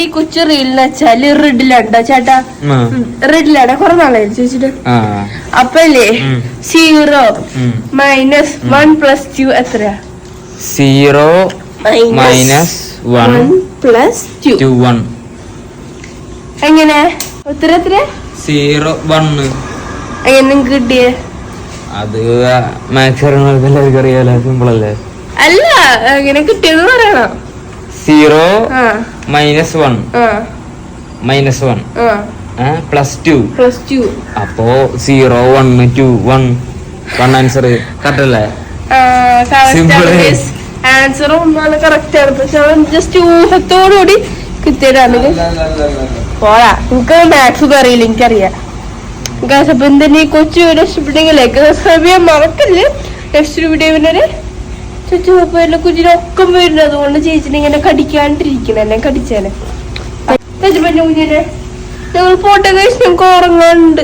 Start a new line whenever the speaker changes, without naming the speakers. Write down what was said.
ഈ കൊച്ചു റീലിന്ന് വെച്ചാല് റെഡിലുണ്ടോ ചേട്ടാ? റെഡിലാണ് കുറെ നാളായി ചോദിച്ചിട്ട്. അപ്പല്ലേ 0 - 1 + 2 എത്രയാ?
0 - 1
+ 2
1.
എങ്ങനെ ഉത്തരം എത്ര?
0 1.
എങ്ങനെ നിങ്ങക്ക് കിട്ടിയേ?
അത് മാത്സ് എല്ലാവർക്കും അറിയാലോ, സിമ്പിൾ അല്ലേ?
അല്ല, എങ്ങനെ കിട്ടിയെന്ന് പറയണോ?
0 - 1 + 2 അപ്പോ 0 1 2 1 ആൻസർ കറക്റ്റ് അല്ലേ?
ആൻസർ ഒന്നാണ് കറക്റ്റ് ആണ്. പക്ഷെ ജസ്റ്റ് ഊഹത്തോടുകൂടി കിട്ടിയതാണ്. പോരാ, എനിക്ക് മാത്സ് അറിയില്ല, എനിക്കറിയാം. അപ്പൊ എന്തെങ്കിലും ഈ കൊച്ചു വീഡിയോ ഇഷ്ടപ്പെട്ടെങ്കിലേ സബ്സ്ക്രൈബ് ചെയ്യാൻ മറക്കല്ലേ. നെക്സ്റ്റ് വീഡിയോയിലൊരു കുഞ്ഞിനൊക്കെ വരുന്നത്. അതുകൊണ്ട് ചേച്ചിനെ ഇങ്ങനെ കടിക്കാണ്ടിരിക്കണം, എന്നെ കടിച്ചേനെ. ഞങ്ങൾ പോട്ടെ, ഞങ്ങൾക്ക് ഉറങ്ങാനുണ്ട്.